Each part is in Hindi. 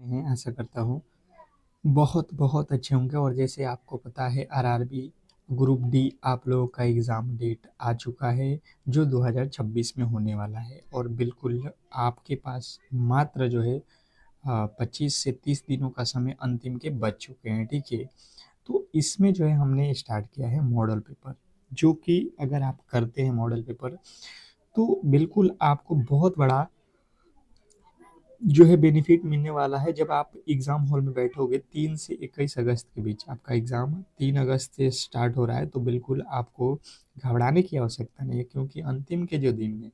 हैं, आशा करता हूँ बहुत अच्छे होंगे। और जैसे आपको पता है आरआरबी ग्रुप डी आप लोगों का एग्ज़ाम डेट आ चुका है जो 2026 में होने वाला है और बिल्कुल आपके पास मात्र जो है 25 से 30 दिनों का समय अंतिम के बच चुके हैं, ठीक है। तो इसमें जो है हमने स्टार्ट किया है मॉडल पेपर, जो कि अगर आप करते हैं मॉडल पेपर तो बिल्कुल आपको बहुत बड़ा जो है बेनिफिट मिलने वाला है। जब आप एग्ज़ाम हॉल में बैठोगे 3 से 21 अगस्त के बीच, आपका एग्ज़ाम 3 अगस्त से स्टार्ट हो रहा है, तो बिल्कुल आपको घबराने की आवश्यकता नहीं है, क्योंकि अंतिम के जो दिन में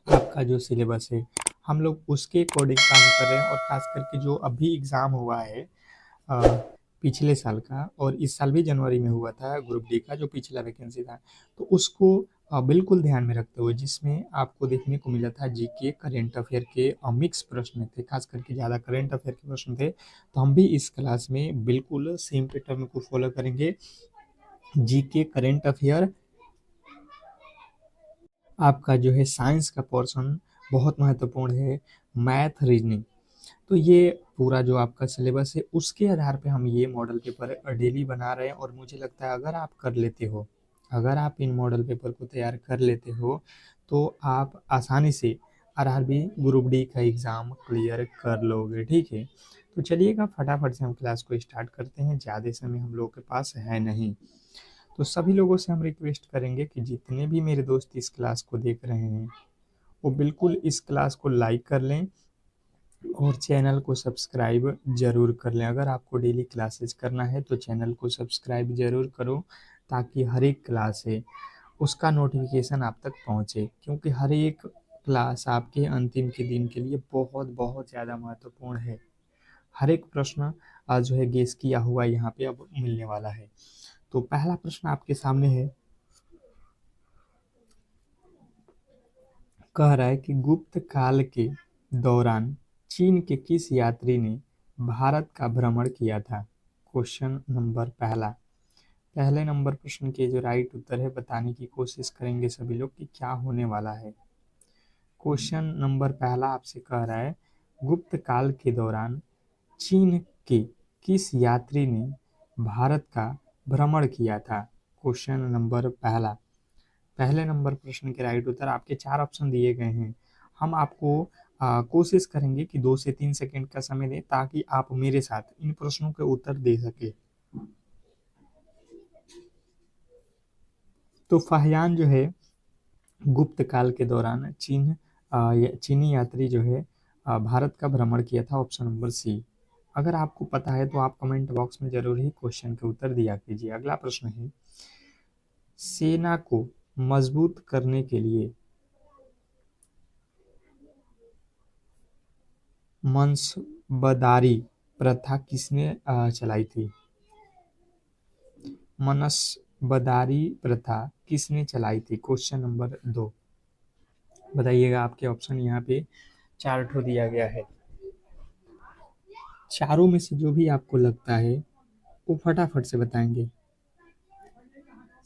आपका जो सिलेबस है हम लोग उसके अकॉर्डिंग काम कर रहे हैं। और ख़ास करके जो अभी एग्ज़ाम हुआ है अ, पिछले साल का, और इस साल भी जनवरी में हुआ था ग्रुप डी का जो पिछला वैकेंसी था, तो उसको बिल्कुल ध्यान में रखते हुए, जिसमें आपको देखने को मिला था जीके करेंट अफेयर के मिक्स प्रश्न थे, खास करके ज़्यादा करेंट अफेयर के प्रश्न थे। तो हम भी इस क्लास में बिल्कुल सेम पैटर्न को फॉलो करेंगे। जीके करेंट अफेयर, आपका जो है साइंस का पोर्शन बहुत महत्वपूर्ण है, मैथ, रीजनिंग। तो ये पूरा जो आपका सिलेबस है उसके आधार पे हम ये मॉडल पेपर डेली बना रहे हैं। और मुझे लगता है अगर आप कर लेते हो, अगर आप इन मॉडल पेपर को तैयार कर लेते हो तो आप आसानी से आरआरबी ग्रुप डी का एग्ज़ाम क्लियर कर लोगे, ठीक है। तो चलिएगा फटाफट से हम क्लास को स्टार्ट करते हैं, ज़्यादा समय हम लोगों के पास है नहीं। तो सभी लोगों से हम रिक्वेस्ट करेंगे कि जितने भी मेरे दोस्त इस क्लास को देख रहे हैं वो बिल्कुल इस क्लास को लाइक कर लें और चैनल को सब्सक्राइब ज़रूर कर लें। अगर आपको डेली क्लासेस करना है तो चैनल को सब्सक्राइब ज़रूर करो, ताकि हर एक क्लास है उसका नोटिफिकेशन आप तक पहुँचे, क्योंकि हर एक क्लास आपके अंतिम के दिन के लिए बहुत ज़्यादा महत्वपूर्ण है। हर एक प्रश्न जो है गेस किया हुआ यहाँ पे अब मिलने वाला है। तो पहला प्रश्न आपके सामने है, कह रहा है कि गुप्त काल के दौरान चीन के किस यात्री ने भारत का भ्रमण किया था। क्वेश्चन नंबर पहला। पहले नंबर प्रश्न के जो राइट उत्तर है बताने की कोशिश करेंगे सभी लोग कि क्या होने वाला है। क्वेश्चन नंबर पहला आपसे कह रहा है, गुप्त काल के दौरान चीन के किस यात्री ने भारत का भ्रमण किया था। क्वेश्चन नंबर पहला। पहले नंबर प्रश्न के राइट उत्तर आपके 4 ऑप्शन दिए गए हैं। हम आपको कोशिश करेंगे कि 2 से 3 सेकंड का समय दें, ताकि आप मेरे साथ इन प्रश्नों के उत्तर दे सके। तो फाहियान जो है गुप्त काल के दौरान चीनी यात्री जो है भारत का भ्रमण किया था, ऑप्शन नंबर सी। अगर आपको पता है तो आप कमेंट बॉक्स में जरूर ही क्वेश्चन के उत्तर दिया कीजिए। अगला प्रश्न है, सेना को मजबूत करने के लिए मनसबदारी प्रथा किसने चलाई थी। मनसबदारी प्रथा किसने चलाई थी, क्वेश्चन नंबर 2। बताइएगा, आपके ऑप्शन यहाँ पे 4 ठो दिया गया है। चारों में से जो भी आपको लगता है वो फटाफट से बताएंगे।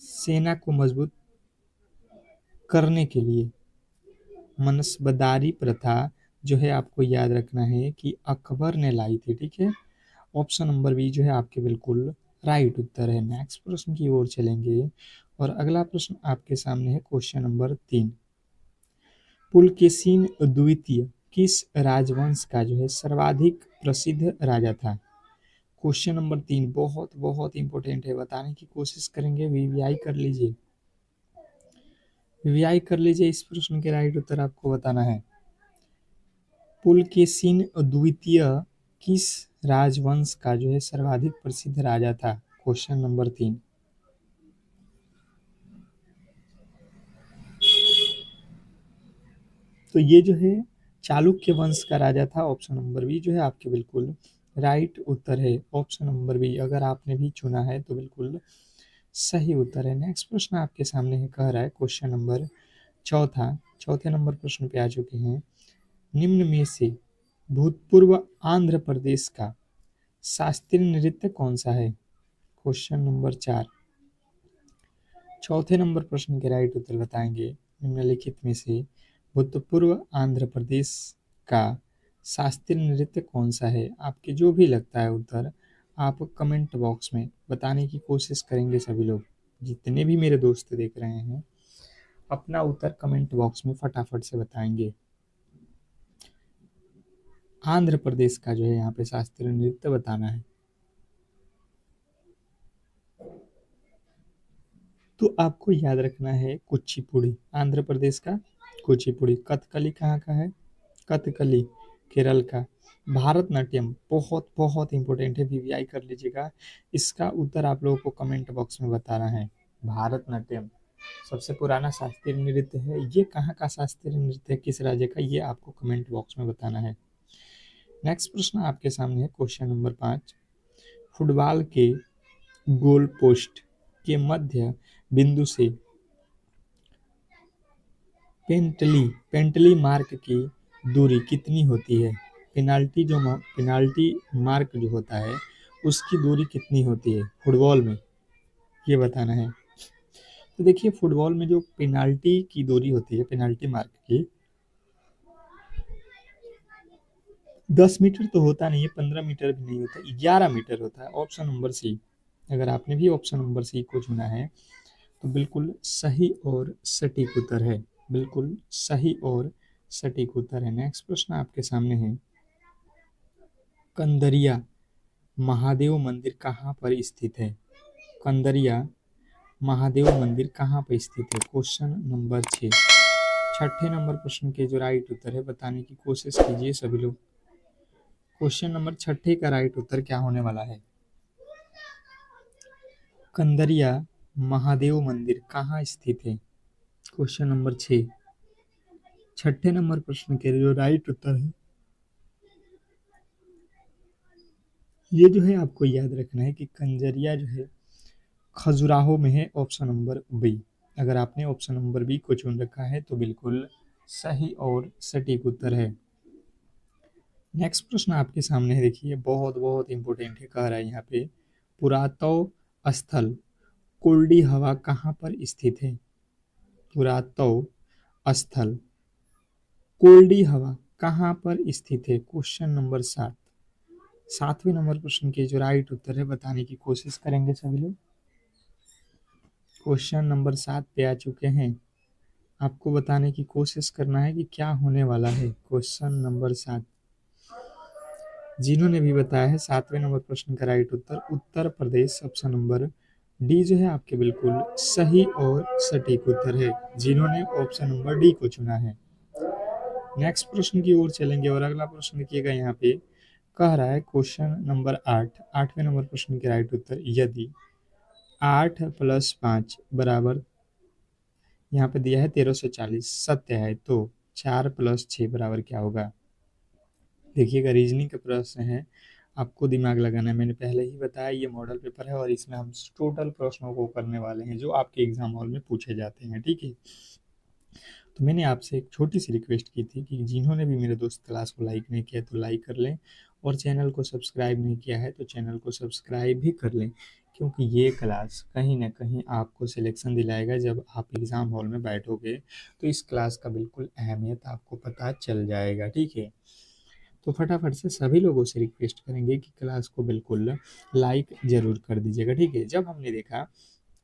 सेना को मजबूत करने के लिए मनसबदारी प्रथा जो है आपको याद रखना है कि अकबर ने लाई थी, ठीक है। ऑप्शन नंबर बी जो है आपके बिल्कुल राइट उत्तर है। नेक्स्ट प्रश्न की ओर चलेंगे और अगला प्रश्न आपके सामने है, क्वेश्चन नंबर 3। पुलकेशिन द्वितीय किस राजवंश का जो है सर्वाधिक प्रसिद्ध राजा था। क्वेश्चन नंबर 3 बहुत इंपॉर्टेंट है, बताने की कोशिश करेंगे। वीवीआई कर लीजिए, वीवीआई कर लीजिए। इस प्रश्न के राइट उत्तर आपको बताना है। पुलकेशिन द्वितीय किस राजवंश का जो है सर्वाधिक प्रसिद्ध राजा था, क्वेश्चन नंबर 3। तो ये जो है चालुक्य वंश का राजा था। ऑप्शन नंबर बी जो है आपके बिल्कुल राइट उत्तर है। ऑप्शन नंबर बी अगर आपने भी चुना है तो बिल्कुल सही उत्तर है। नेक्स्ट प्रश्न आपके सामने है, कह रहा है क्वेश्चन नंबर चौथा, चौथे नंबर प्रश्न पे आ चुके हैं। निम्न में से भूतपूर्व आंध्र प्रदेश का शास्त्रीय नृत्य कौन सा है, क्वेश्चन नंबर 4। चौथे नंबर प्रश्न के राइट उत्तर बताएंगे। निम्नलिखित में से भूतपूर्व आंध्र प्रदेश का शास्त्रीय नृत्य कौन सा है? आपके जो भी लगता है उत्तर आप कमेंट बॉक्स में बताने की कोशिश करेंगे सभी लोग। जितने भी मेरे दोस्त देख रहे हैं अपना उत्तर कमेंट बॉक्स में फटाफट से बताएंगे। आंध्र प्रदेश का जो है यहाँ पे शास्त्रीय नृत्य बताना है। तो आपको याद रखना है कुचिपुड़ी, आंध्र प्रदेश का कुचिपुड़ी। कथकली कहाँ का है? कथकली केरल का। भारतनाट्यम बहुत बहुत इंपॉर्टेंट है, वीवीआई कर लीजिएगा। इसका उत्तर आप लोगों को कमेंट बॉक्स में बताना है। भारतनाट्यम सबसे पुराना शास्त्रीय नृत्य है। ये कहाँ का शास्त्रीय नृत्य है, किस राज्य का, ये आपको कमेंट बॉक्स में बताना है। नेक्स्ट प्रश्न आपके सामने है, क्वेश्चन नंबर 5। फुटबॉल के गोल पोस्ट के मध्य बिंदु से पेनल्टी पेनल्टी मार्क की दूरी कितनी होती है? पेनाल्टी मार्क जो होता है उसकी दूरी कितनी होती है फुटबॉल में, ये बताना है। तो देखिए फुटबॉल में जो पेनाल्टी की दूरी होती है, पेनाल्टी मार्क की, 10 मीटर तो होता नहीं है, 15 मीटर भी नहीं होता, 11 मीटर होता है। ऑप्शन नंबर सी, अगर आपने भी ऑप्शन नंबर सी को चुना है तो बिल्कुल सही और सटीक उत्तर है। बिल्कुल सही और सटीक उत्तर है। नेक्स्ट प्रश्न आपके सामने है, कंदरिया महादेव मंदिर कहाँ पर स्थित है? कंदरिया महादेव मंदिर कहाँ पर स्थित है? Question number 6। छठे नंबर प्रश्न के जो राइट उत्तर है बताने की कोशिश कीजिए सभी लोग। क्वेश्चन नंबर छठे का राइट उत्तर क्या होने वाला है? कंदरिया महादेव मंदिर कहाँ स्थित है? क्वेश्चन नंबर 6, छठे नंबर प्रश्न के जो राइट उत्तर है ये जो है आपको याद रखना है कि कंजरिया जो है खजुराहो में है। ऑप्शन नंबर बी, अगर आपने ऑप्शन नंबर बी को चुन रखा है तो बिल्कुल सही और सटीक उत्तर है। नेक्स्ट प्रश्न आपके सामने है, देखिए बहुत बहुत इंपॉर्टेंट है। कह रहा है यहाँ पे, पुरातत्व स्थल कुल्डी हवा कहाँ पर स्थित है? पुरातत्व स्थल कुल्डी हवा कहाँ पर स्थित है? Question number 7। सातवें नंबर प्रश्न के जो राइट उत्तर है बताने की कोशिश करेंगे सभी लोग। क्वेश्चन नंबर 7 पे आ चुके हैं। आपको बताने की कोशिश करना है कि क्या होने वाला है। क्वेश्चन नंबर 7, जिन्होंने भी बताया है सातवें नंबर प्रश्न का right Uttar Uttar Pradesh, option number D जो है आपके बिल्कुल सही और सटीक उत्तर है, जिन्होंने ऑप्शन नंबर डी को चुना है। नेक्स्ट प्रश्न की ओर चलेंगे और अगला प्रश्न देखिएगा यहाँ पे। कह रहा है क्वेश्चन नंबर 8, आठवें नंबर प्रश्न के राइट उत्तर, यदि 8 + 5 बराबर, यहाँ पे दिया है 1340, सत्य है तो 4 + 6 बराबर क्या होगा? देखिएगा रीजनिंग का प्रश्न है, आपको दिमाग लगाना है। मैंने पहले ही बताया ये मॉडल पेपर है और इसमें हम टोटल प्रश्नों को करने वाले हैं जो आपके एग्जाम हॉल में पूछे जाते हैं, ठीक है। तो मैंने आपसे एक छोटी सी रिक्वेस्ट की थी कि जिन्होंने भी मेरे दोस्त क्लास को लाइक नहीं किया तो लाइक कर लें, और चैनल को सब्सक्राइब नहीं किया है तो चैनल को सब्सक्राइब भी कर लें, क्योंकि ये क्लास कहीं ना कहीं आपको सिलेक्शन दिलाएगा। जब आप एग्ज़ाम हॉल में बैठोगे तो इस क्लास का बिल्कुल अहमियत आपको पता चल जाएगा, ठीक है। तो फटाफट से सभी लोगों से रिक्वेस्ट करेंगे कि क्लास को बिल्कुल लाइक ज़रूर कर दीजिएगा, ठीक है। जब हमने देखा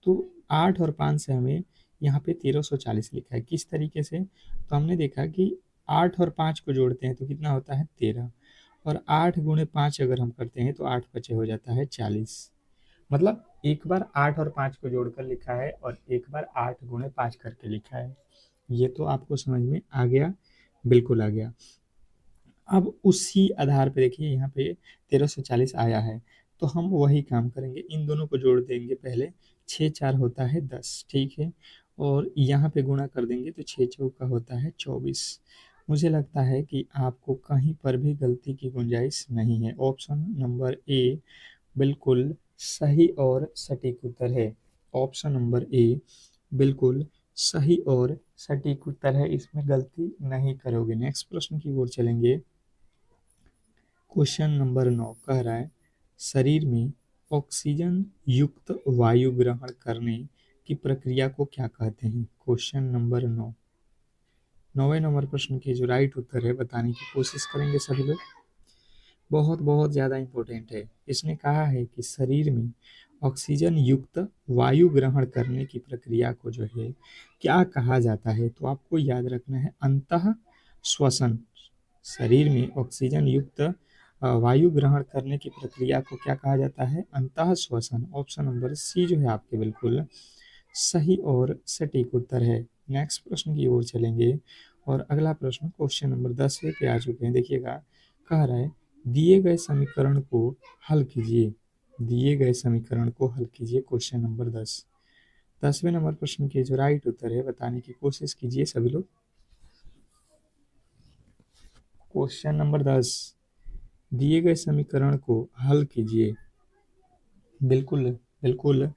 तो 8 और 5 से हमें यहाँ पे 1340 लिखा है, किस तरीके से? तो हमने देखा कि 8 और 5 को जोड़ते हैं तो कितना होता है 13, और 8 गुणे 5 अगर हम करते हैं तो 8 पचे हो जाता है 40। मतलब एक बार 8 और 5 को जोड़कर लिखा है और एक बार 8 गुणे 5 करके लिखा है। ये तो आपको समझ में आ गया, बिल्कुल आ गया। अब उसी आधार पे देखिए यहाँ पे 1340 आया है तो हम वही काम करेंगे, इन दोनों को जोड़ देंगे पहले। 6 × 4 होता है 10, ठीक है, और यहाँ पे गुणा कर देंगे तो 6 × 4 होता है 24। मुझे लगता है कि आपको कहीं पर भी गलती की गुंजाइश नहीं है। ऑप्शन नंबर ए बिल्कुल सही और सटीक उत्तर है। ऑप्शन नंबर ए बिल्कुल सही और सटीक उत्तर है, इसमें गलती नहीं करोगे। नेक्स्ट प्रश्न की ओर चलेंगे। क्वेश्चन नंबर 9 कह रहा है, शरीर में ऑक्सीजन युक्त वायु ग्रहण करने की प्रक्रिया को क्या कहते हैं? क्वेश्चन नंबर 9, 9वें नंबर प्रश्न के जो राइट उत्तर है बताने की कोशिश करेंगे सभी लोग। बहुत बहुत ज़्यादा इम्पोर्टेंट है। इसने कहा है कि शरीर में ऑक्सीजन युक्त वायु ग्रहण करने की प्रक्रिया को जो है क्या कहा जाता है, तो आपको याद रखना है अंतः श्वसन। शरीर में ऑक्सीजन युक्त वायु ग्रहण करने की प्रक्रिया को क्या कहा जाता है, अंतः श्वसन। ऑप्शन नंबर सी जो है आपके बिल्कुल सही और सटीक उत्तर है। नेक्स्ट प्रश्न की ओर चलेंगे और अगला प्रश्न क्वेश्चन नंबर 10 पे आ चुके हैं। देखिएगा, कह रहा है दिए गए समीकरण को हल कीजिए। दिए गए समीकरण को हल कीजिए, क्वेश्चन नंबर 10। 10वें नंबर प्रश्न के जो राइट उत्तर है बताने की कोशिश कीजिए सभी लोग। क्वेश्चन नंबर 10, दिए गए समीकरण को हल कीजिए। बिल्कुल बिल्कुल,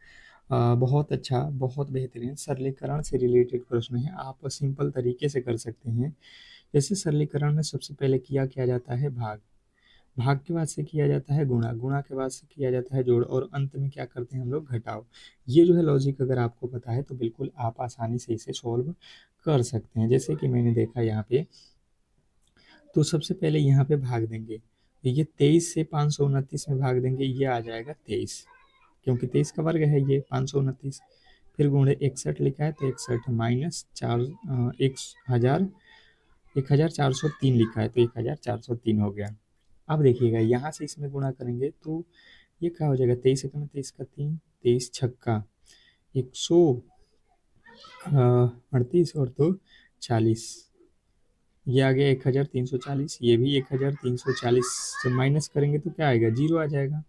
बहुत अच्छा, बहुत बेहतरीन सरलीकरण से रिलेटेड प्रश्न है। आप सिंपल तरीके से कर सकते हैं। जैसे सरलीकरण में सबसे पहले किया जाता है भाग, भाग के बाद से किया जाता है गुणा, गुणा के बाद से किया जाता है जोड़, और अंत में क्या करते हैं हम लोग, घटाव। ये जो है लॉजिक अगर आपको पता है तो बिल्कुल आप आसानी से इसे सॉल्व कर सकते हैं। जैसे कि मैंने देखा यहाँ पे, तो सबसे पहले यहाँ पे भाग देंगे, तो ये 23 से 529 में भाग देंगे, ये आ जाएगा 23, क्योंकि 23 का वर्ग है ये 529। फिर गुणे 61 लिखा है तो 61 माइनस 1403 लिखा है तो 1403 हो गया। अब देखिएगा यहाँ से इसमें गुणा करेंगे तो ये क्या हो जाएगा, 23 एकम 23 का 3, 23 छक्का 138 और तो 40, ये आ गया 1340। ये भी 1340 से माइनस करेंगे तो क्या आएगा, जीरो आ जाएगा।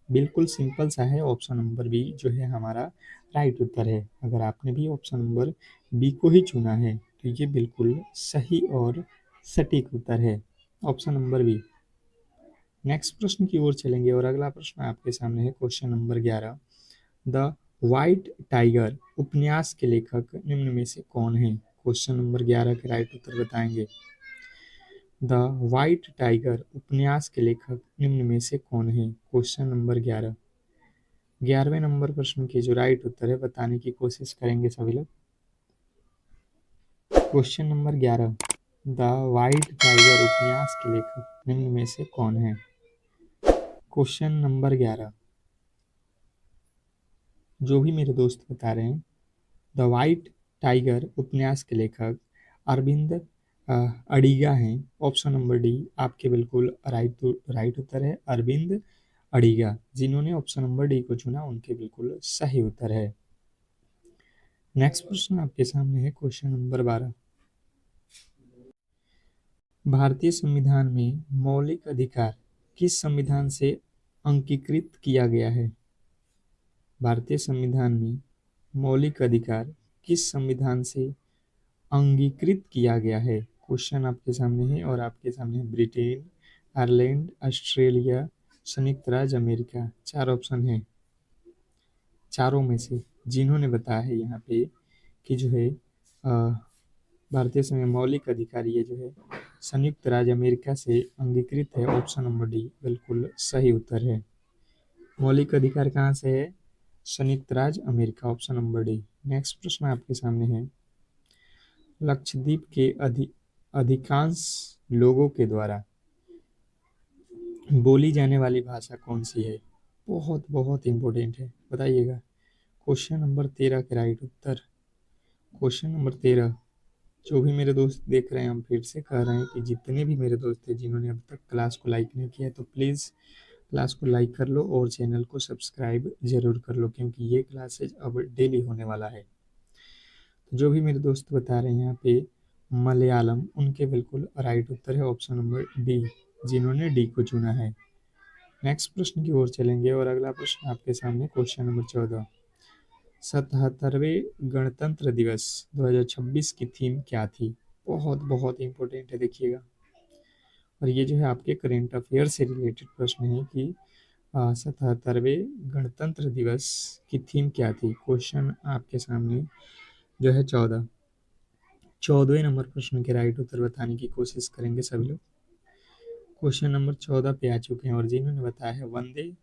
बिल्कुल सिंपल सा है। ऑप्शन नंबर बी जो है हमारा राइट उत्तर है। अगर आपने भी ऑप्शन नंबर बी को ही चुना है तो ये बिल्कुल सही और सटीक उत्तर है, ऑप्शन नंबर बी। नेक्स्ट प्रश्न की ओर चलेंगे और अगला प्रश्न आपके सामने है question number 11। The white tiger उपन्यास के लेखक निम्न में से कौन है? क्वेश्चन नंबर 11 के राइट उत्तर बताएंगे। द व्हाइट टाइगर उपन्यास के लेखक निम्न में से कौन है? Question number 11। 11वें नंबर प्रश्न के जो राइट उत्तर है बताने की कोशिश करेंगे सभी लोग। Question number 11, the white tiger उपन्यास के लेखक निम्न में से कौन है? क्वेश्चन नंबर 11, जो भी मेरे दोस्त बता रहे हैं, द व्हाइट टाइगर उपन्यास के लेखक अरविंद अडिगा हैं। ऑप्शन नंबर डी आपके बिल्कुल राइट उत्तर है, अरविंद अडिगा। जिन्होंने ऑप्शन नंबर डी को चुना उनके बिल्कुल सही उत्तर है। नेक्स्ट प्रश्न आपके सामने है क्वेश्चन नंबर 12। भारतीय संविधान में मौलिक अधिकार किस संविधान से अंगीकृत किया गया है? भारतीय संविधान में मौलिक अधिकार किस संविधान से अंगीकृत किया गया है? क्वेश्चन आपके सामने है और आपके सामने है ब्रिटेन, आयरलैंड, ऑस्ट्रेलिया, संयुक्त राज्य अमेरिका। 4 ऑप्शन है, चारों में से जिन्होंने बताया है यहाँ पे कि जो है भारतीय संविधान मौलिक अधिकार ये जो है संयुक्त राज्य अमेरिका से अंगीकृत है, ऑप्शन नंबर डी बिल्कुल सही उत्तर है। मौलिक अधिकार कहाँ से है? संयुक्त राज्य America, option number D. Next प्रश्न आपके सामने है, लक्षद्वीप के अधिकांश लोगों के द्वारा बोली जाने वाली भाषा कौन सी है? बहुत बहुत इंपॉर्टेंट है, बताइएगा। क्वेश्चन नंबर 13 के राइट उत्तर। क्वेश्चन नंबर 13, जो भी मेरे दोस्त देख रहे हैं, हम फिर से कह रहे हैं कि जितने भी मेरे दोस्त हैं जिन्होंने अब तक क्लास को लाइक नहीं किया तो प्लीज़ क्लास को लाइक कर लो और चैनल को सब्सक्राइब ज़रूर कर लो, क्योंकि ये क्लासेज अब डेली होने वाला है। तो जो भी मेरे दोस्त बता रहे हैं यहाँ पे मलयालम, उनके बिल्कुल राइट उत्तर है ऑप्शन नंबर डी, जिन्होंने डी को चुना है। नेक्स्ट प्रश्न की ओर चलेंगे और अगला प्रश्न आपके सामने क्वेश्चन नंबर 14। 77वें गणतंत्र दिवस 2026 की थीम क्या थी? बहुत बहुत इंपॉर्टेंट है, देखिएगा। और ये जो है आपके करेंट अफेयर से रिलेटेड प्रश्न है कि 77वें गणतंत्र दिवस की थीम क्या थी? क्वेश्चन आपके सामने जो है 14वें नंबर प्रश्न के राइट उत्तर बताने की कोशिश करेंगे सभी लोग। क्वेश्चन नंबर 14 पे आ चुके हैं और जिन्होंने बताया है वंदे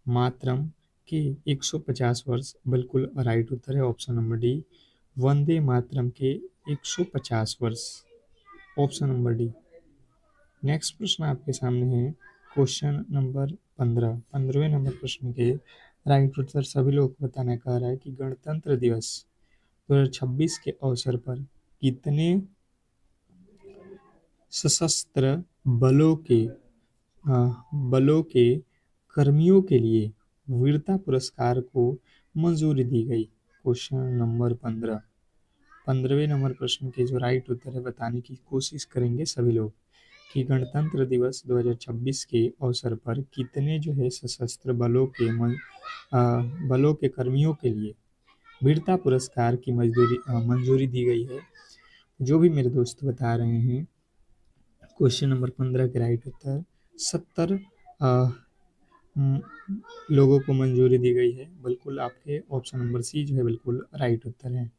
मातरम के 150 वर्ष, बिल्कुल राइट उत्तर है option number D, Vande Mataram के 150 वर्ष। Option number D. नेक्स्ट प्रश्न आपके सामने है क्वेश्चन नंबर 15। 15वें नंबर प्रश्न के राइट उत्तर सभी लोग को बताना कह रहा है कि गणतंत्र दिवस 2026 के अवसर पर कितने सशस्त्र बलों के बलों के कर्मियों के लिए वीरता पुरस्कार को मंजूरी दी गई। Question number 15। 15वें नंबर प्रश्न के जो राइट उत्तर है बताने की कोशिश करेंगे सभी लोग कि गणतंत्र दिवस 2026 के अवसर पर कितने जो है सशस्त्र बलों के कर्मियों के लिए वीरता पुरस्कार की मंजूरी दी गई है। जो भी मेरे दोस्त बता रहे हैं क्वेश्चन नंबर 15 के राइट उत्तर 70 लोगों को मंजूरी दी गई है। बिल्कुल आपके ऑप्शन नंबर सी जो है बिल्कुल राइट उत्तर है।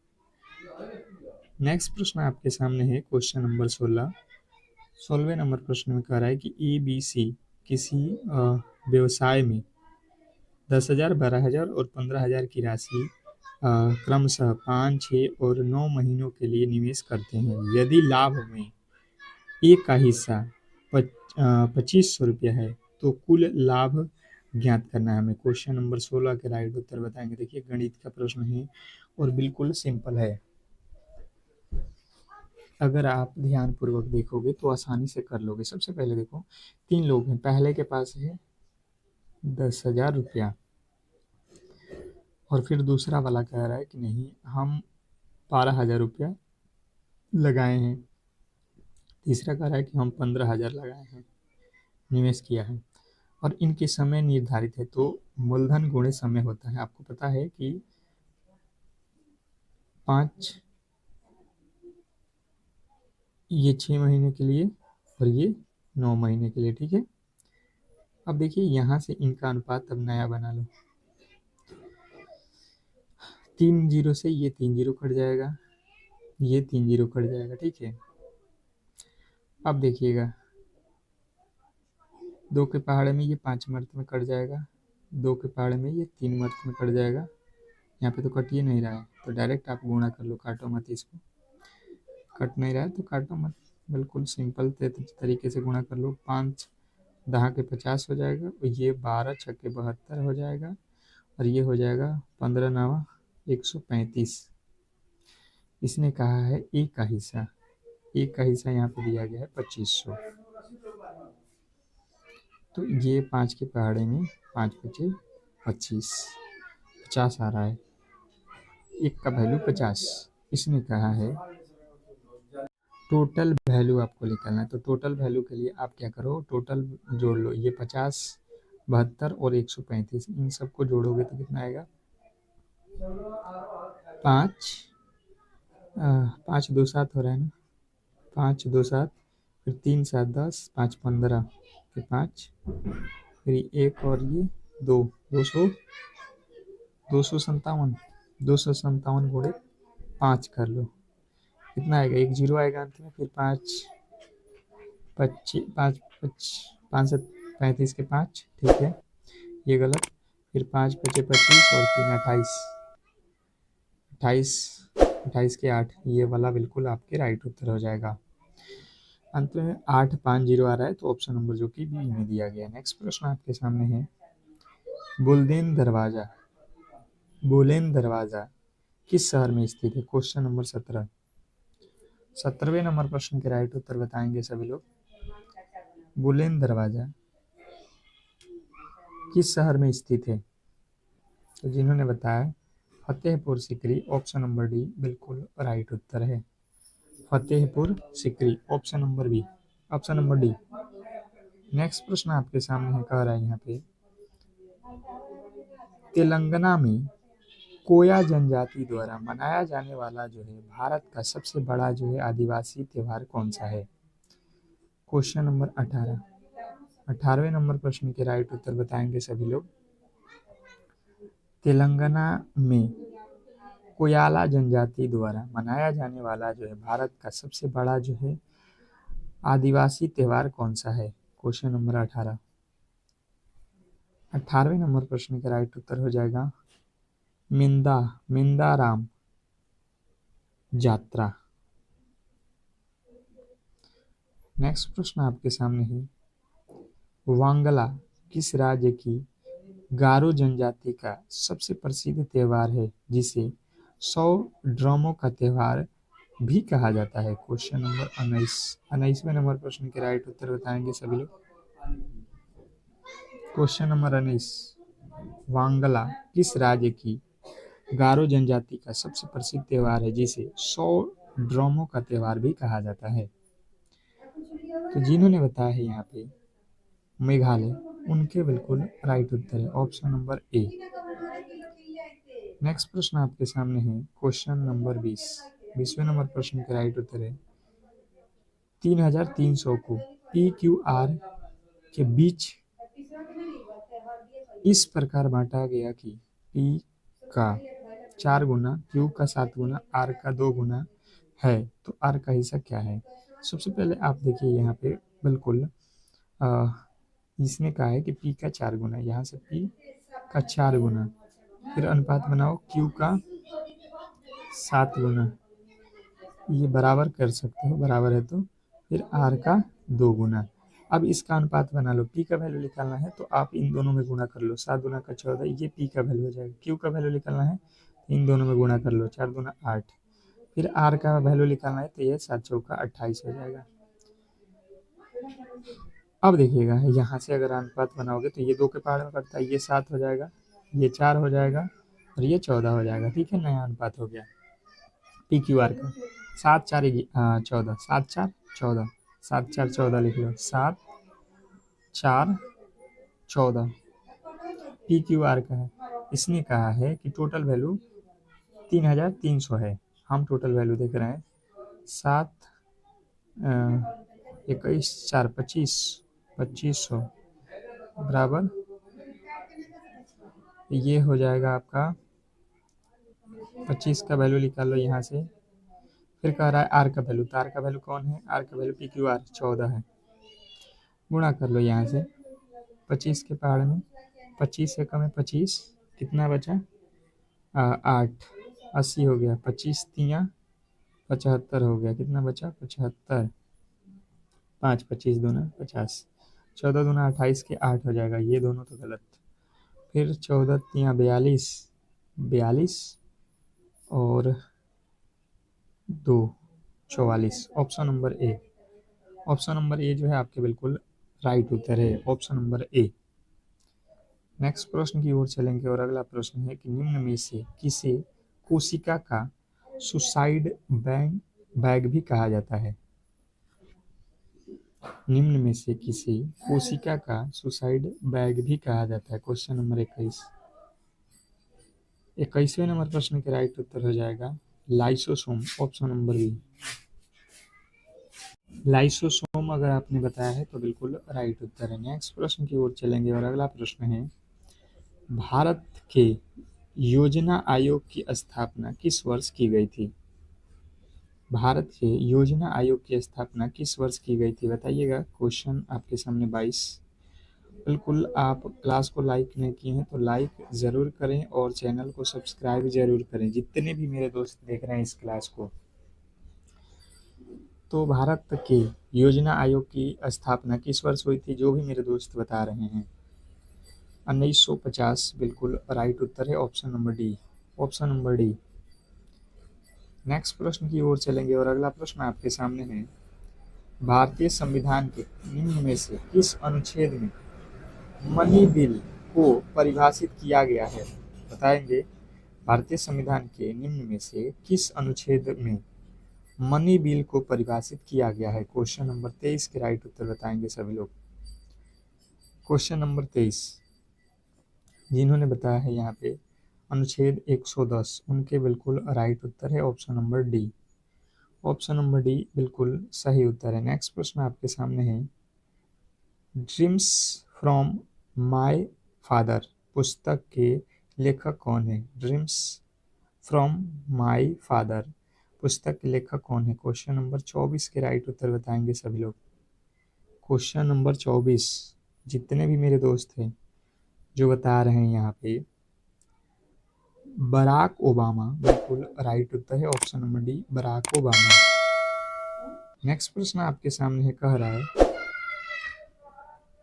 नेक्स्ट प्रश्न आपके सामने है क्वेश्चन नंबर 16। 16वें नंबर प्रश्न में कह रहा है कि ABC किसी व्यवसाय में 10,000, 12,000 और 15,000 की राशि क्रमशः 5, 6 और 9 महीनों के लिए निवेश करते हैं। यदि लाभ में एक का हिस्सा 2500 रुपया है तो कुल लाभ ज्ञात करना है हमें। क्वेश्चन नंबर 16 के राइट उत्तर बताएंगे। देखिए गणित का प्रश्न है और बिल्कुल सिंपल है। अगर आप ध्यानपूर्वक देखोगे तो आसानी से कर लोगे। सबसे पहले देखो 3 लोग हैं, पहले के पास है 10,000 रुपया और फिर दूसरा वाला कह रहा है कि नहीं हम 12,000 रुपया लगाए हैं। तीसरा कह रहा है कि हम 15,000 लगाए हैं, निवेश किया है और इनके समय निर्धारित है। तो मूलधन गुणे समय होता है। आपको पता है कि 5 ये 6 महीने के लिए और ये 9 महीने के लिए, ठीक है। अब देखिए यहाँ से इनका अनुपात अब नया बना लो। 3 जीरो से ये 3 जीरो कट जाएगा, ये 3 जीरो कट जाएगा, ठीक है। अब देखिएगा 2 के पहाड़े में ये 5 मर्त में कट जाएगा, 2 के पहाड़े में ये 3 मर्त में कट जाएगा। यहाँ पे तो कट ही नहीं रहा है तो डायरेक्ट आप गुणा कर लो, काटो मत इसको। कट नहीं रहा है तो काटो मत, बिल्कुल सिंपल तरीके से गुणा कर लो। 5 10 के 50 हो जाएगा और ये 12 छक्के 72 हो जाएगा और ये हो जाएगा 15 9 135। इसने कहा है एक का हिस्सा, एक का हिस्सा यहाँ पे दिया गया है 2500। तो ये 5 के पहाड़े में 5 बचे 25, 50 आ रहा है, एक का वैल्यू 50। इसने कहा है टोटल वैल्यू आपको निकालना है। तो टोटल वैल्यू के लिए आप क्या करो, टोटल जोड़ लो। ये 50, 72 और 135 इन सबको जोड़ोगे तो कितना आएगा 5 5 2 7 हो रहा है ना, 5 2 7, फिर 3 7 10, 5 15, फिर 5, फिर एक और ये 2 257, 257 गुणे 5 कर लो, कितना आएगा, एक जीरो आएगा अंत में। फिर 5 25 5 5 से 35 के 5, ठीक है, ये गलत। फिर 5 बचे 25 और 3 28, 28 28 के 8, ये वाला बिल्कुल आपके राइट उत्तर हो जाएगा। अंत में 8 5 0 आ रहा है तो ऑप्शन नंबर जो कि बी में दिया गया है। नेक्स्ट प्रश्न आपके सामने है बुलंद दरवाजा, बुलंद दरवाजा किस शहर में स्थित है। Question number 17। 17वें नंबर प्रश्न के राइट उत्तर बताएंगे सभी लोग। बुलंद दरवाजा किस शहर में स्थित है। तो जिन्होंने बताया Fatehpur Sikri, option number D बिल्कुल राइट उत्तर है। Fatehpur Sikri, option number B, option number D. Next प्रश्न आपके सामने है, कह रहा है यहाँ पे तेलंगाना में कोया जनजाति द्वारा मनाया जाने वाला जो है भारत का सबसे बड़ा जो है आदिवासी त्योहार कौन सा है। Question number 18। 18वें नंबर प्रश्न के राइट उत्तर बताएंगे सभी लोग। तेलंगाना में कोयाला जनजाति द्वारा मनाया जाने वाला जो है भारत का सबसे बड़ा जो है आदिवासी त्योहार कौन सा है। Question number 18। 18वें नंबर प्रश्न का राइट उत्तर हो जाएगा मिंदाराम जात्रा। नेक्स्ट प्रश्न आपके सामने है, वांगला किस राज्य की गारो जनजाति का सबसे प्रसिद्ध त्योहार है जिसे 100 ड्रमों का त्योहार भी कहा जाता है? क्वेश्चन नंबर 19वें नंबर प्रश्न के राइट उत्तर बताएंगे सभी लोग। क्वेश्चन नंबर 19, वांगला किस राज्य की गारो जनजाति का सबसे प्रसिद्ध त्योहार है जिसे 100 ड्रमों का त्योहार भी कहा जाता है? तो जिन्होंने बताया है यहाँ पे मेघालय, उनके बिल्कुल राइट उत्तर है ऑप्शन नंबर ए। नेक्स्ट प्रश्न आपके सामने है, क्वेश्चन नंबर 20वें नंबर प्रश्न के राइट उत्तर है, 3300 को पी क्यू आर के बीच इस प्रकार बांटा गया कि पी का 4 गुना, क्यू का 7 गुना, आर का 2 गुना है, तो आर का हिस्सा क्या है? सबसे पहले आप देखिए यहाँ पे बिल्कुल इसने कहा है कि पी का 4 गुना, यहाँ से पी का 4 गुना, फिर अनुपात बनाओ क्यू का 7 गुना, ये बराबर कर सकते हो, बराबर है तो फिर आर का 2 गुना। अब इसका अनुपात बना लो, पी का वैल्यू निकालना है तो आप इन दोनों में गुणा कर लो, 7 गुना का 14, ये पी का वैल्यू हो जाएगा। क्यू का वैल्यू निकालना है तो इन दोनों में गुणा कर लो, 4 गुना 8, फिर आर का वैल्यू निकालना है तो ये 7 चौका 28 हो जाएगा। अब देखिएगा यहाँ से अगर अनुपात बनाओगे तो ये 2 के पहाड़ में कटता है, ये 7 हो जाएगा, ये 4 हो जाएगा और ये 14 हो जाएगा। ठीक है, नया अनुपात हो गया पी क्यू आर का। 7 4 14, 7 4 14, 7 4 14 लिख लो, 7 4 14 पी क्यू आर का है। इसने कहा है कि टोटल वैल्यू 3300 है, हम टोटल वैल्यू देख रहे हैं 7 21 4 25 2500 बराबर ये हो जाएगा आपका 25 का वैल्यू निकाल लो यहाँ से। फिर कह रहा है आर का वैल्यू, तो आर का वैल्यू कौन है? आर का वैल्यू पी क्यू आर 14 है, गुणा कर लो यहाँ से 25 के पहाड़ में, 25 से कम है 25, कितना बचा 8, 80 हो गया, 25 तियाँ 75 हो गया, कितना बचा 75, 5 25 दूना 50, 14 दूना 28 के 8 हो जाएगा, ये दोनों तो गलत। फिर 14 तियाँ 42, 42 और 2 44, option number A. Option number A जो है आपके बिल्कुल राइट उत्तर है, ऑप्शन नंबर ए। नेक्स्ट प्रश्न की ओर चलेंगे और अगला प्रश्न है कि निम्न में से किसे कोशिका का सुसाइड बैग भी कहा जाता है? निम्न में से किसे कोशिका का सुसाइड बैग भी कहा जाता है? क्वेश्चन नंबर 21वें नंबर प्रश्न के राइट उत्तर हो जाएगा lysosome, option number B. Lysosome अगर आपने बताया है तो बिल्कुल राइट उत्तर है। नेक्स्ट प्रश्न की ओर चलेंगे और अगला प्रश्न है, भारत के योजना आयोग की स्थापना किस वर्ष की गई थी? भारत के योजना आयोग की स्थापना किस वर्ष की गई थी बताइएगा। क्वेश्चन आपके सामने 22। बिल्कुल आप क्लास को लाइक नहीं किए हैं तो लाइक ज़रूर करें और चैनल को सब्सक्राइब ज़रूर करें, जितने भी मेरे दोस्त देख रहे हैं इस क्लास को। तो भारत के योजना आयोग की स्थापना किस वर्ष हुई थी, जो भी मेरे दोस्त बता रहे हैं? 1950 बिल्कुल राइट उत्तर है, option number D, option number D. Next प्रश्न की ओर चलेंगे और अगला प्रश्न आपके सामने है, भारतीय संविधान के निम्न में से किस अनुच्छेद में मनी बिल को परिभाषित किया गया है? बताएंगे। भारतीय संविधान के निम्न में से किस अनुच्छेद में मनी बिल को परिभाषित किया गया है? क्वेश्चन नंबर 23 के राइट उत्तर बताएंगे सभी लोग। क्वेश्चन नंबर 23 जिन्होंने बताया है यहाँ पे अनुच्छेद 110, उनके बिल्कुल राइट उत्तर है option number D, option number D बिल्कुल सही उत्तर है। नेक्स्ट प्रश्न आपके सामने है, ड्रीम्स फ्रॉम माय फादर पुस्तक के लेखक कौन है? ड्रीम्स फ्रॉम माय फादर पुस्तक के लेखक कौन है? क्वेश्चन नंबर 24 के राइट उत्तर बताएंगे सभी लोग। क्वेश्चन नंबर 24 जितने भी मेरे दोस्त हैं जो बता रहे हैं यहाँ पे बराक ओबामा, बिल्कुल राइट उत्तर है option number D, Barack Obama. Next प्रश्न आपके सामने है, कह रहा है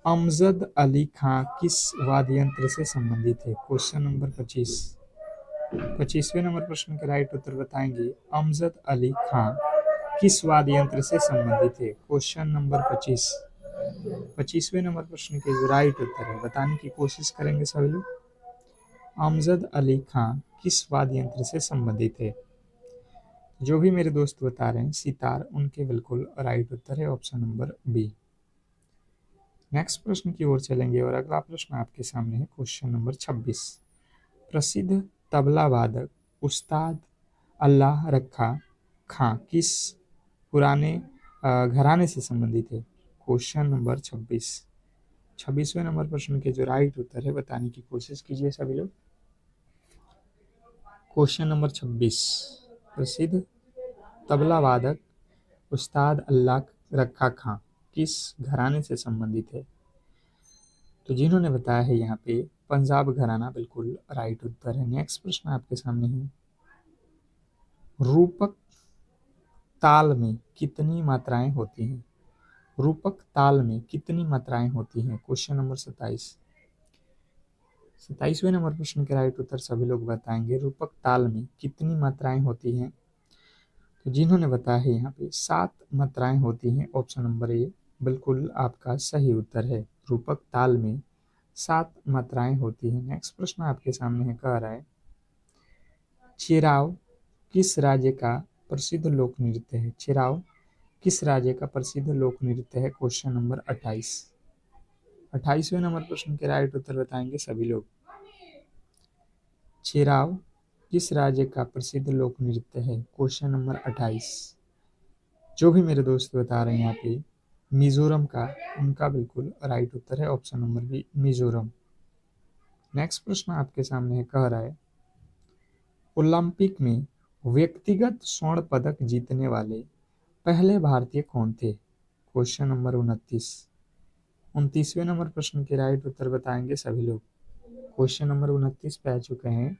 अमजद अली खां किस वाद्य यंत्र से संबंधित है। Question number 25। 25वें नंबर प्रश्न के राइट उत्तर बताएंगे। अमजद अली खां किस वाद्य यंत्र से संबंधित है। Question number 25। 25वें नंबर प्रश्न के जो राइट उत्तर है बताने की कोशिश करेंगे सभी लोग। अमजद अली खां किस वाद्य यंत्र से संबंधित है। जो भी मेरे दोस्त बता रहे हैं सितार, उनके बिल्कुल राइट उत्तर है ऑप्शन नंबर बी। नेक्स्ट प्रश्न की ओर चलेंगे और अगला प्रश्न आपके सामने है क्वेश्चन नंबर 26। प्रसिद्ध तबला वादक उस्ताद अल्लाह रखा खां किस पुराने घराने से संबंधित है। Question number 26। 26वें नंबर प्रश्न के जो राइट उत्तर है बताने की कोशिश कीजिए सभी लोग। Question number 26। प्रसिद्ध तबला वादक उस्ताद अल्लाह रखा खां किस घराने से संबंधित है। तो जिन्होंने बताया है यहाँ पे पंजाब घराना बिल्कुल राइट उत्तर है। नेक्स्ट प्रश्न आपके सामने है, रूपक ताल में कितनी मात्राएं होती हैं। रूपक ताल में कितनी मात्राएं होती हैं। Question number 27। 27वें नंबर प्रश्न के राइट उत्तर सभी लोग बताएंगे। रूपक ताल में कितनी मात्राएं होती हैं। तो जिन्होंने बताया है यहाँ पे 7 मात्राएं होती हैं। ऑप्शन नंबर ए बिल्कुल आपका सही उत्तर है। रूपक ताल में 7 मात्राएं होती हैं। नेक्स्ट प्रश्न आपके सामने है, कह रहा है चिराव किस राज्य का प्रसिद्ध लोक नृत्य है। चिराव किस राज्य का प्रसिद्ध लोक नृत्य है। Question number 28। 28वें नंबर प्रश्न के राइट उत्तर बताएंगे सभी लोग। चिराव किस राज्य का प्रसिद्ध लोक नृत्य है। Question number 28। जो भी मेरे दोस्त बता रहे हैं यहाँ पे मिजोरम का, उनका बिल्कुल राइट उत्तर है option number B Mizoram. Next प्रश्न आपके सामने है, कह रहा है ओलंपिक में व्यक्तिगत स्वर्ण पदक जीतने वाले पहले भारतीय कौन थे। Question number 29। 29वें नंबर प्रश्न के राइट उत्तर बताएंगे सभी लोग। क्वेश्चन नंबर 29 पे आ चुके हैं,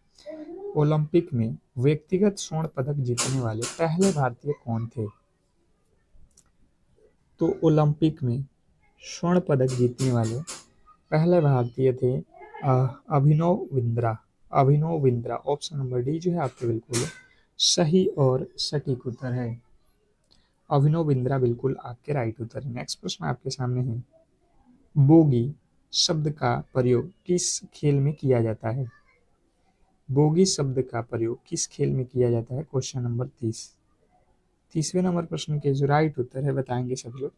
ओलंपिक में व्यक्तिगत स्वर्ण पदक जीतने वाले पहले भारतीय कौन थे। तो ओलंपिक में स्वर्ण पदक जीतने वाले पहले भारतीय थे Abhinav Bindra. Abhinav Bindra option number D जो है आपके बिल्कुल सही और सटीक उत्तर है। अभिनव बिंद्रा बिल्कुल आपके राइट उत्तर है। नेक्स्ट प्रश्न आपके सामने है, बोगी शब्द का प्रयोग किस खेल में किया जाता है। बोगी शब्द का प्रयोग किस खेल में किया जाता है। Question number 30। 30वें नंबर प्रश्न के जो राइट उत्तर है बताएंगे सभी लोग।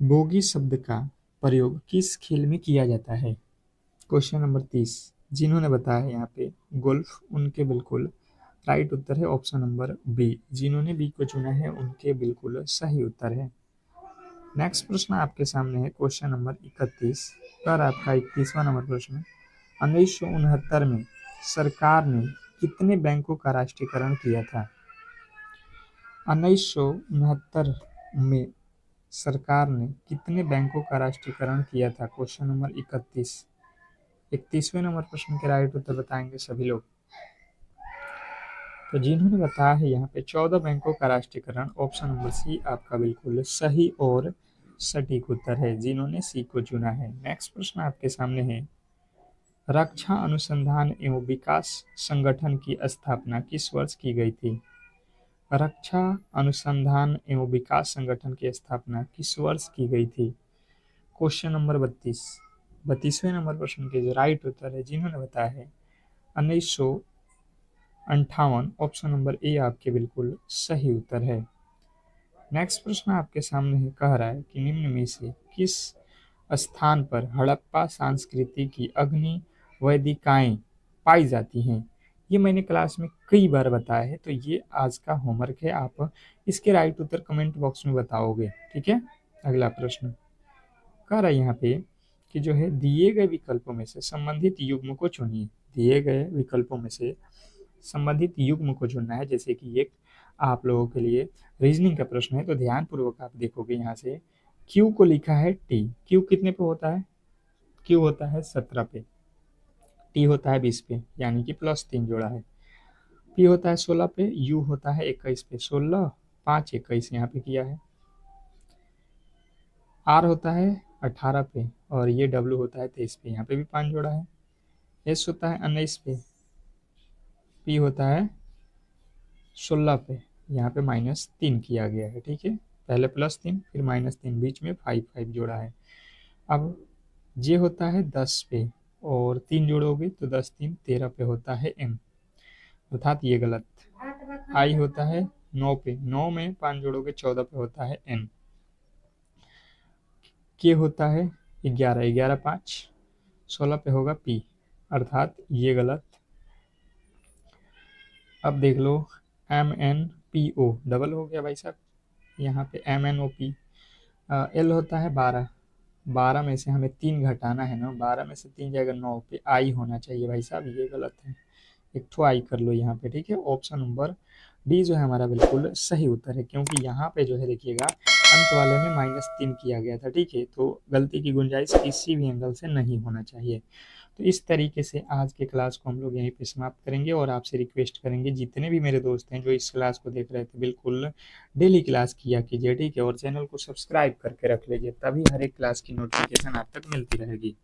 बोगी शब्द का प्रयोग किस खेल में किया जाता है। Question number 30। जिन्होंने बताया यहाँ पे गोल्फ, उनके बिल्कुल राइट उत्तर है ऑप्शन नंबर बी। जिन्होंने बी को चुना है उनके बिल्कुल सही उत्तर है। नेक्स्ट प्रश्न आपके सामने है क्वेश्चन नंबर 31 पर आपका 31वां नंबर प्रश्न। 1969 में सरकार ने कितने बैंकों का राष्ट्रीयकरण किया था। 1969 में सरकार ने कितने बैंकों का राष्ट्रीयकरण किया था। Question number 31। 31वें नंबर प्रश्न के राइट उत्तर बताएंगे सभी लोग। तो जिन्होंने बताया है यहाँ पे 14 बैंकों का राष्ट्रीयकरण, ऑप्शन नंबर सी आपका बिल्कुल सही और सटीक उत्तर है। जिन्होंने सी को चुना है। नेक्स्ट प्रश्न आपके सामने है, रक्षा अनुसंधान एवं विकास संगठन की स्थापना किस वर्ष की गई थी। रक्षा अनुसंधान एवं विकास संगठन की स्थापना किस वर्ष की गई थी। Question number 32। 32वें नंबर प्रश्न के जो राइट उत्तर है, जिन्होंने बताया है 1958, ऑप्शन नंबर ए आपके बिल्कुल सही उत्तर है। नेक्स्ट प्रश्न आपके सामने है, कह रहा है कि निम्न में से किस स्थान पर हड़प्पा संस्कृति की अग्नि वेदिकाएं पाई जाती हैं। ये मैंने क्लास में कई बार बताया है, तो ये आज का होमवर्क है। आप इसके राइट उत्तर कमेंट बॉक्स में बताओगे, ठीक है। अगला प्रश्न कह रहा है यहाँ पे कि जो है दिए गए विकल्पों में से संबंधित युग्म को चुनिए। दिए गए विकल्पों में से संबंधित युग्म को चुनना है। जैसे कि एक आप लोगों के लिए रीजनिंग का प्रश्न है, तो ध्यानपूर्वक आप देखोगे यहाँ से क्यू को लिखा है टी। क्यू कितने पे होता है। क्यू होता है 17 पे, टी होता है 20 पे, यानी कि +3 जोड़ा है। पी होता है 16 पे, यू होता है 21 पे, 16 5 21 यहाँ पे किया है। आर होता है 18 पे और ये डब्ल्यू होता है 23 पे, यहाँ पे भी 5 जोड़ा है। एस होता है 19 पे, पी होता है 16 पे, यहाँ पे -3 किया गया है। ठीक है, पहले +3 फिर -3, बीच में 5 5 जोड़ा है। अब जे होता है 10 पे और 3 जोड़ोगे तो 10 3 13 पे होता है एम, अर्थात ये गलत। आई होता है 9 पे, 9 में 5 जोड़ोगे 14 पे होता है एन। के होता है 11, 11 5 16 पे होगा पी, अर्थात ये गलत। अब देख लो M N P O double हो गया भाई साहब, यहाँ पे M N O P. L होता है 12, 12 में से हमें 3 घटाना है ना, 12 में से 3 जाएगा 9 पे, आई होना चाहिए भाई साहब, ये गलत है। एक ठो आई कर लो यहाँ पे। ठीक है, ऑप्शन नंबर डी जो है हमारा बिल्कुल सही उत्तर है, क्योंकि यहाँ पे जो है देखिएगा अंत वाले में -3 किया गया था। ठीक है, तो गलती की गुंजाइश किसी भी एंगल से नहीं होना चाहिए। तो इस तरीके से आज के क्लास को हम लोग यहीं पे समाप्त करेंगे और आपसे रिक्वेस्ट करेंगे जितने भी मेरे दोस्त हैं जो इस क्लास को देख रहे थे, बिल्कुल डेली क्लास किया कीजिए। ठीक है, और चैनल को सब्सक्राइब करके रख लीजिए, तभी हर एक क्लास की नोटिफिकेशन आप तक मिलती रहेगी।